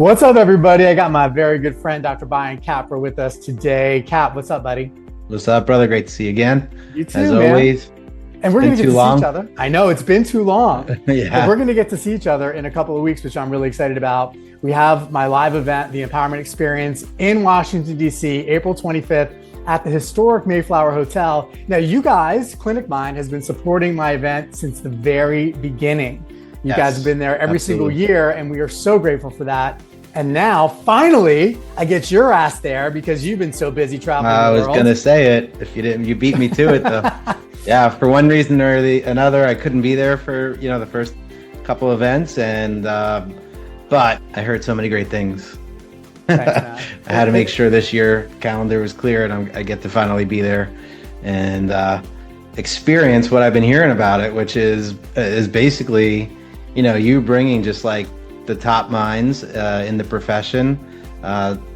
What's up, everybody? I got my very good friend, Dr. Brian Capper, with us today. Cap, what's up, buddy? What's up, brother? Great to see you again. You too, As man. always. And we're going to get to see each long. other. I know it's been too long, but Yeah. we're going to get to see each other in a couple of weeks, which I'm really excited about. We have my live event, the Empowerment Experience in Washington, D.C., April 25th at the historic Mayflower Hotel. Now, you guys, ClinicMind, has been supporting my event since the very beginning. You guys have been there every single year, and we are so grateful for that. And now, finally, I get your ass there because you've been so busy traveling the world. I was going to say it. If you didn't, you beat me to it, though. Yeah, for one reason or another, I couldn't be there for the first couple events, and but I heard so many great things. Thanks, I had to make sure this year calendar was clear, and I get to finally be there and experience what I've been hearing about it, which is basically, you bringing just like the top minds in the profession,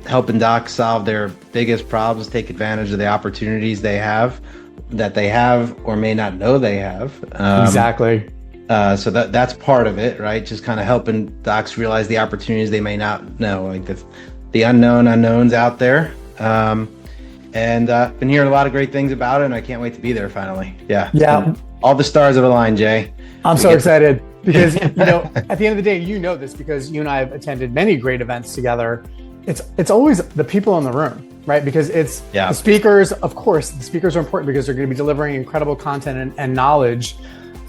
helping docs solve their biggest problems, take advantage of the opportunities that they have or may not know they have. Exactly. So that's part of it, right? Just kind of helping docs realize the opportunities they may not know, like the unknown unknowns out there. And been hearing a lot of great things about it, and I can't wait to be there finally. Yeah. And all the stars have aligned, Jay. I'm so excited because, at the end of the day, this because you and I have attended many great events together. It's always the people in the room, right? Because it's the speakers, of course, the speakers are important because they're going to be delivering incredible content and knowledge,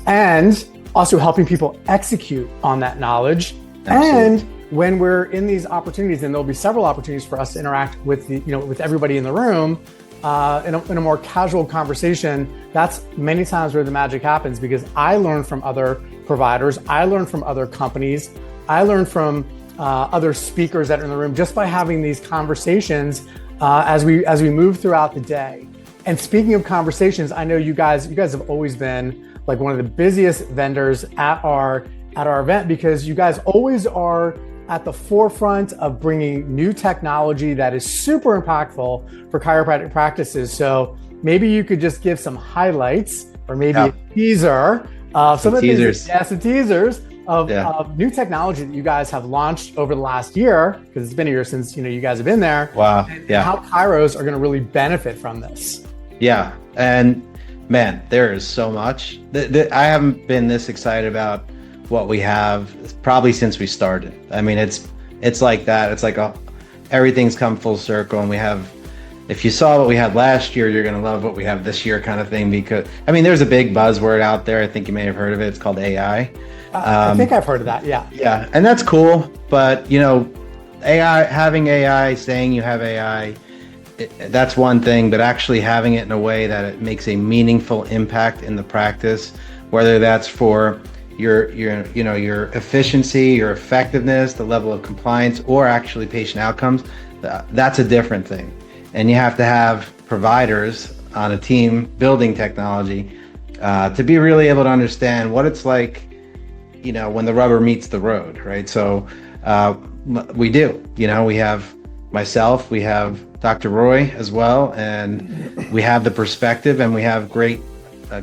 and also helping people execute on that knowledge. Absolutely. And when we're in these opportunities, and there'll be several opportunities for us to interact with with everybody in the room in a more casual conversation, that's many times where the magic happens, because I learn from other providers, I learn from other companies, I learn from other speakers that are in the room just by having these conversations as we move throughout the day. And speaking of conversations, I know you guys have always been like one of the busiest vendors at our event, because you guys always are at the forefront of bringing new technology that is super impactful for chiropractic practices. So maybe you could just give some highlights, or maybe a teaser of some teasers of new technology that you guys have launched over the last year, because it's been a year since you guys have been there. Wow. And how chiros are going to really benefit from this. Yeah. And man, there is so much. I haven't been this excited about what we have probably since we started. I mean, it's like that. It's like everything's come full circle, and we have, if you saw what we had last year, you're going to love what we have this year, kind of thing. Because there's a big buzzword out there. I think you may have heard of it. It's called AI. I think I've heard of that. Yeah. Yeah. And that's cool. But having AI, saying you have AI, that's one thing, but actually having it in a way that it makes a meaningful impact in the practice, whether that's for your efficiency, your effectiveness, the level of compliance, or actually patient outcomes, that's a different thing. And you have to have providers on a team building technology to be really able to understand what it's like, when the rubber meets the road, right? So we do, we have myself, we have Dr. Roy as well, and we have the perspective, and we have great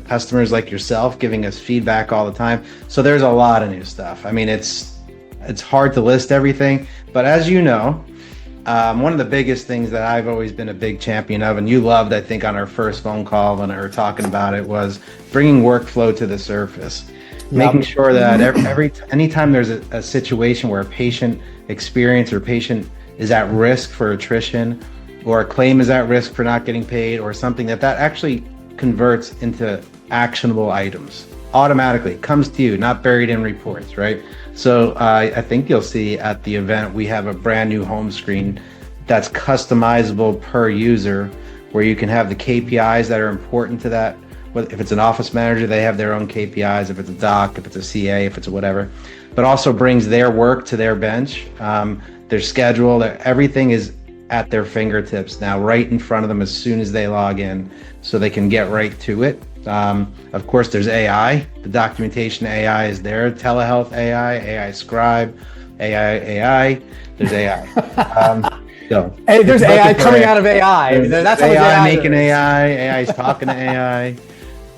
customers like yourself giving us feedback all the time. So there's a lot of new stuff. It's hard to list everything, but as you know, one of the biggest things that I've always been a big champion of, and you loved, I think, on our first phone call when we were talking about it, was bringing workflow to the surface. Making sure that anytime there's a situation where a patient experience or patient is at risk for attrition, or a claim is at risk for not getting paid, or something that actually converts into actionable items automatically, comes to you, not buried in reports, right? So I think you'll see at the event, we have a brand new home screen that's customizable per user, where you can have the KPIs that are important to that. If it's an office manager, they have their own KPIs. If it's a doc, if it's a CA, if it's a whatever, but also brings their work to their bench, their schedule, everything is at their fingertips now, right in front of them as soon as they log in, so they can get right to it. Of course, there's AI. The documentation AI is there. Telehealth AI Scribe, AI. There's AI. Hey, there's AI coming out of AI. That's how AI making AI. AI is talking to AI.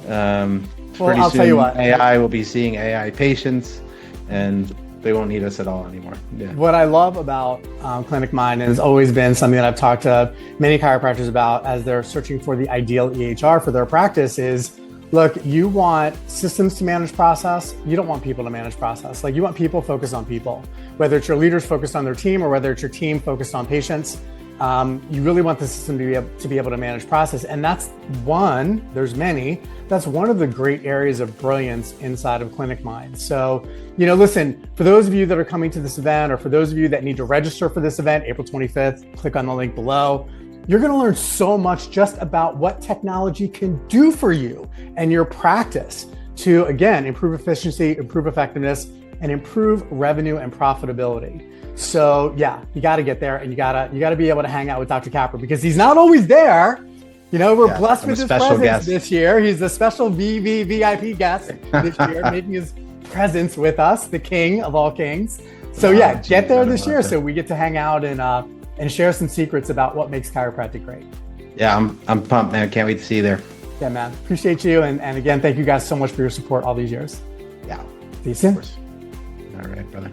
Well, I'll tell you what. AI will be seeing AI patients, and they won't need us at all anymore. Yeah. What I love about ClinicMind, and it's always been something that I've talked to many chiropractors about as they're searching for the ideal EHR for their practice is, look, you want systems to manage process. You don't want people to manage process. Like, you want people focused on people, whether it's your leaders focused on their team or whether it's your team focused on patients. You really want the system to be able to manage process. And that's one, there's many, that's one of the great areas of brilliance inside of ClinicMind. So, listen, for those of you that are coming to this event, or for those of you that need to register for this event, April 25th, click on the link below. You're going to learn so much just about what technology can do for you and your practice to, again, improve efficiency, improve effectiveness, and improve revenue and profitability. So yeah, you got to get there, and you got to be able to hang out with Dr. Capper, because he's not always there. We're blessed with his presence this year. He's a special VIP guest this year, making his presence with us, the king of all kings. So get there this year so we get to hang out and share some secrets about what makes chiropractic great. Yeah, I'm pumped, man. Can't wait to see you there. Yeah, man. Appreciate you. And again, thank you guys so much for your support all these years. Yeah. See you soon. All right, brother.